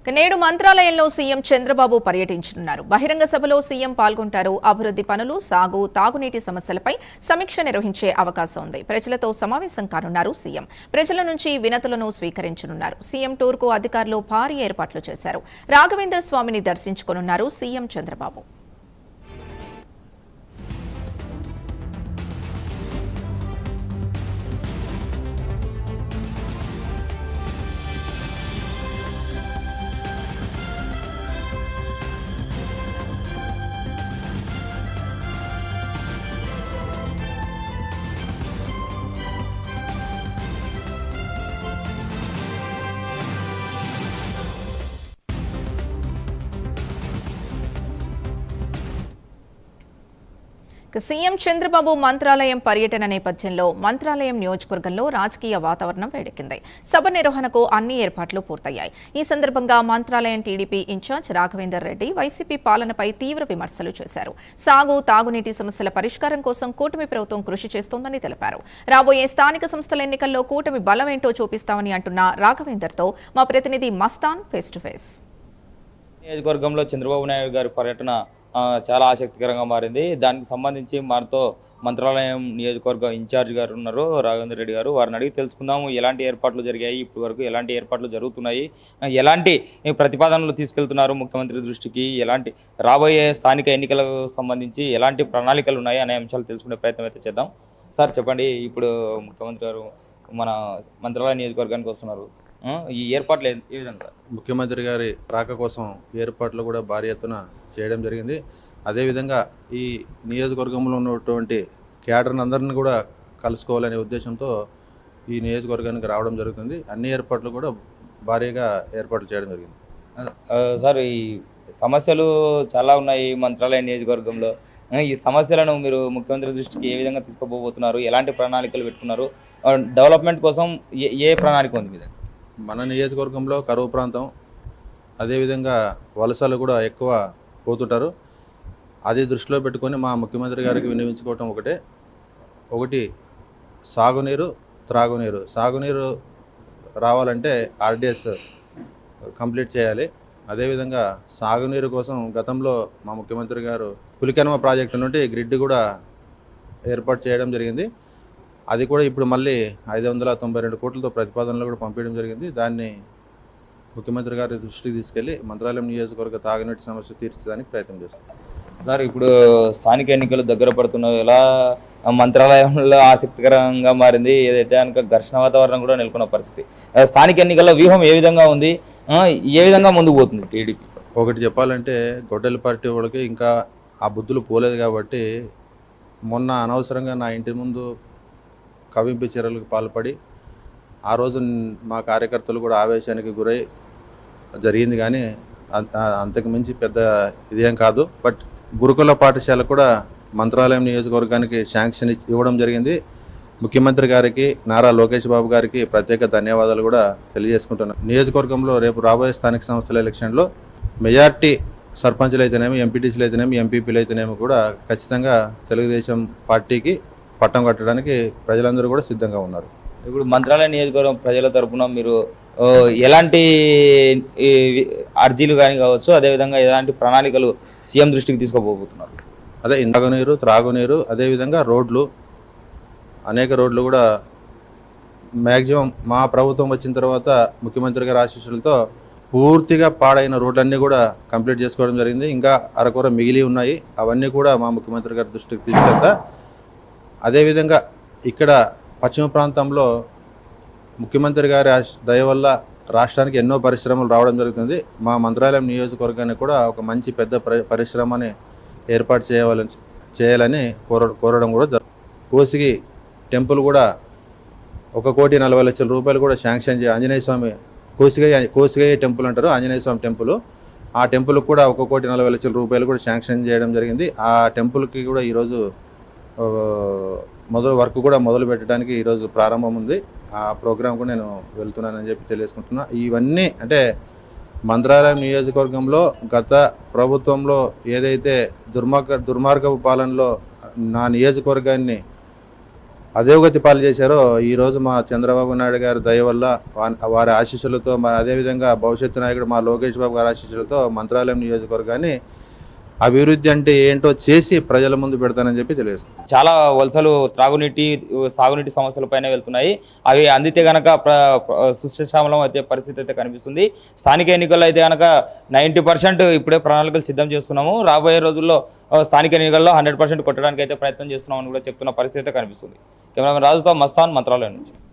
నేడు మంత్రాలయంలో సీఎం చంద్రబాబు పర్యటించనున్నారు. బహిరంగ సభలో సీఎం పాల్గొంటారు. అభివృద్ధి పనులు, సాగు, తాగునీటి సమస్యలపై సమీక్ష నిర్వహించే అవకాశం ఉంది. ప్రజలతో సమావేశం కానున్నారు సీఎం. ప్రజల నుంచి వినతులను స్వీకరించనున్నారు. సీఎం టూర్కు అధికారులు భారీ ఏర్పాట్లు చేశారు. రాఘవేంద్ర స్వామిని దర్శించుకోనున్నారు సీఎం చంద్రబాబు. సీఎం చంద్రబాబు మంత్రాలయం పర్యటన నేపథ్యంలో మంత్రాలయం నియోజకవర్గంలో రాజకీయ వాతావరణం వేడెక్కింది. సభ నిర్వహణకు అన్ని ఏర్పాట్లు పూర్తయ్యాయి. ఈ సందర్భంగా Mantralayam TDP incharge Raghavender Reddy YCP పాలనపై తీవ్ర విమర్శలు చేశారు. సాగు, తాగునీటి సమస్యల పరిష్కారం కోసం కూటమి ప్రభుత్వం కృషి చేస్తోందని తెలిపారు. రాబోయే స్థానిక సంస్థల ఎన్నికల్లో కూటమి బలమేంటో చూపిస్తామని అంటున్న రాఘవేందర్తో మా ప్రతినిధి మస్తాన్ ఫేస్ టు ఫేస్. నియోజకవర్గంలో చంద్రబాబు నాయుడు గారి పర్యటన చాలా ఆసక్తికరంగా మారింది. దానికి సంబంధించి మనతో మంత్రాలయం నియోజకవర్గ ఇన్ఛార్జ్ గారు ఉన్నారు, రాఘవేంద్ర రెడ్డి గారు. వారిని అడిగి తెలుసుకుందాము ఎలాంటి ఏర్పాట్లు జరిగాయి, ఇప్పటి వరకు ఎలాంటి ఏర్పాట్లు జరుగుతున్నాయి, ఎలాంటి ప్రతిపాదనలు తీసుకెళ్తున్నారు ముఖ్యమంత్రి దృష్టికి, ఎలాంటి రాబోయే స్థానిక ఎన్నికలకు సంబంధించి ఎలాంటి ప్రణాళికలు ఉన్నాయి అనే అంశాలు తెలుసుకునే ప్రయత్నం అయితే చేద్దాం. సార్ చెప్పండి, ఇప్పుడు ముఖ్యమంత్రి గారు మన మంత్రాలయం నియోజకవర్గానికి వస్తున్నారు. ఈ ఏర్పాట్లు ఏ విధంగా? ముఖ్యమంత్రి గారి రాక కోసం ఏర్పాట్లు కూడా భారీ ఎత్తున చేయడం జరిగింది. అదేవిధంగా ఈ నియోజకవర్గంలో ఉన్నటువంటి క్యాడర్ని అందరిని కూడా కలుసుకోవాలనే ఉద్దేశంతో ఈ నియోజకవర్గానికి రావడం జరుగుతుంది. అన్ని ఏర్పాట్లు కూడా భారీగా ఏర్పాట్లు చేయడం జరిగింది. సార్, ఈ సమస్యలు చాలా ఉన్నాయి మంత్రాలయం నియోజకవర్గంలో. ఈ సమస్యలను మీరు ముఖ్యమంత్రి దృష్టికి ఏ విధంగా తీసుకుపోబోతున్నారు, ఎలాంటి ప్రణాళికలు పెట్టుకున్నారు, డెవలప్మెంట్ కోసం ఏ ప్రణాళిక ఉంది మీ దగ్గర? మన నియోజకవర్గంలో కరువు ప్రాంతం, అదేవిధంగా వలసలు కూడా ఎక్కువ పోతుంటారు. అది దృష్టిలో పెట్టుకొని మా ముఖ్యమంత్రి గారికి విన్నవించుకోవటం ఒకటి సాగునీరు, త్రాగునీరు. సాగునీరు రావాలంటే ఆర్డిఎస్ కంప్లీట్ చేయాలి. అదేవిధంగా సాగునీరు కోసం గతంలో మా ముఖ్యమంత్రి గారు పులికెనమ ప్రాజెక్టు నుండి గ్రిడ్ కూడా ఏర్పాటు చేయడం జరిగింది. అది కూడా ఇప్పుడు మళ్ళీ 592 కోట్లతో ప్రతిపాదనలు కూడా పంపించడం జరిగింది. దాన్ని ముఖ్యమంత్రి గారి దృష్టికి తీసుకెళ్లి మంత్రాలయం నియోజకవర్గ తాగునీటి సమస్య తీర్చడానికి ప్రయత్నం చేస్తాం. సార్, ఇప్పుడు స్థానిక ఎన్నికలు దగ్గర పడుతున్నాయి. ఎలా మంత్రాలయంలో ఆసక్తికరంగా మారింది, ఏదైతే కనుక ఘర్షణ వాతావరణం కూడా నెలకొన్న పరిస్థితి. స్థానిక ఎన్నికల్లో వ్యూహం ఏ విధంగా ఉంది, ఏ విధంగా ముందుకు పోతుంది టీడీపీ? ఒకటి చెప్పాలంటే గొడ్డలి పార్టీ వాళ్ళకి ఇంకా ఆ బుద్ధులు పోలేదు కాబట్టి మొన్న అనవసరంగా నా ఇంటి ముందు కవింపు చర్యలకు పాల్పడి ఆ రోజు మా కార్యకర్తలు కూడా ఆవేశానికి గురై జరిగింది. కానీ అంతకు మించి పెద్ద ఇదేం కాదు. బట్ గురుకుల పాఠశాల కూడా మంత్రాలయం నియోజకవర్గానికి శాంక్షన్ ఇవ్వడం జరిగింది. ముఖ్యమంత్రి గారికి, నారా లోకేష్ బాబు గారికి ప్రత్యేక ధన్యవాదాలు కూడా తెలియజేసుకుంటున్నాను. నియోజకవర్గంలో రేపు రాబోయే స్థానిక సంస్థల ఎలక్షన్లో మెజార్టీ సర్పంచులు అయితేనేమి, ఎంపీటీసీలు అయితేనేమి, ఎంపీపీలు అయితేనేమి కూడా ఖచ్చితంగా తెలుగుదేశం పార్టీకి పట్టం కట్టడానికి ప్రజలందరూ కూడా సిద్ధంగా ఉన్నారు. ఇప్పుడు మంత్రాలయం నియోజకవర్గం ప్రజల తరఫున మీరు ఎలాంటి అర్జీలు కానీ కావచ్చు, అదేవిధంగా ఎలాంటి ప్రణాళికలు సీఎం దృష్టికి తీసుకోబోతున్నారు? అదే తాగునీరు, త్రాగునీరు, అదేవిధంగా రోడ్లు, అనేక రోడ్లు కూడా మ్యాక్సిమం మా ప్రభుత్వం వచ్చిన తర్వాత ముఖ్యమంత్రి గారి ఆశీస్సులతో పూర్తిగా పాడైన రోడ్లన్నీ కూడా కంప్లీట్ చేసుకోవడం జరిగింది. ఇంకా అరకొర మిగిలి ఉన్నాయి. అవన్నీ కూడా మా ముఖ్యమంత్రి గారి దృష్టికి తీసుకెళ్తా. అదేవిధంగా ఇక్కడ పశ్చిమ ప్రాంతంలో ముఖ్యమంత్రి గారి దయ వల్ల రాష్ట్రానికి ఎన్నో పరిశ్రమలు రావడం జరుగుతుంది. మా మంత్రాలయం నియోజకవర్గాన్ని కూడా ఒక మంచి పెద్ద పరిశ్రమని ఏర్పాటు చేయాలని కోరడం కూడా కోసిగి టెంపుల్ కూడా 1,40,00,000 రూపాయలు కూడా శాంక్షన్ ఆంజనేయ స్వామి కోసిగయ్య టెంపుల్ అంటారు, ఆంజనేయ స్వామి టెంపుల్. ఆ టెంపుల్కి కూడా 1,40,00,000 రూపాయలు కూడా శాంక్షన్ చేయడం జరిగింది. ఆ టెంపుల్కి కూడా ఈరోజు వర్క్ కూడా మొదలు పెట్టడానికి ఈరోజు ప్రారంభం ఉంది. ఆ ప్రోగ్రాం కూడా నేను వెళ్తున్నానని చెప్పి తెలియజేసుకుంటున్నా. ఇవన్నీ అంటే మంత్రాలయం నియోజకవర్గంలో గత ప్రభుత్వంలో ఏదైతే దుర్మార్గపు పాలనలో నా నియోజకవర్గాన్ని అధోగతి పాలు చేశారో ఈరోజు మా చంద్రబాబు నాయుడు గారి దయ వల్ల వారి ఆశీస్సులతో అదేవిధంగా భవిష్యత్తు నాయకుడు మా లోకేష్ బాబు గారి ఆశీస్సులతో మంత్రాలయం నియోజకవర్గాన్ని అభివృద్ధి అంటే ఏంటో చేసి ప్రజల ముందు పెడతానని చెప్పి తెలియజేస్తున్నాను. చాలా వలసలు త్రాగునీటి సాగునీటి సమస్యలపైన వెళ్తున్నాయి. అవి అందితే గనక సుశ్రశ్యామలం అయితే పరిస్థితి అయితే కనిపిస్తుంది. స్థానిక ఎన్నికల్లో అయితే కనుక 90% ఇప్పుడే ప్రణాళికలు సిద్ధం చేస్తున్నాము. రాబోయే రోజుల్లో స్థానిక ఎన్నికల్లో 100% కొట్టడానికి అయితే ప్రయత్నం చేస్తున్నామని కూడా చెప్తున్న పరిస్థితి అయితే కనిపిస్తుంది. కెమెరామెన్ రాజుతో మస్తాన్, మంత్రాలయం నుంచి.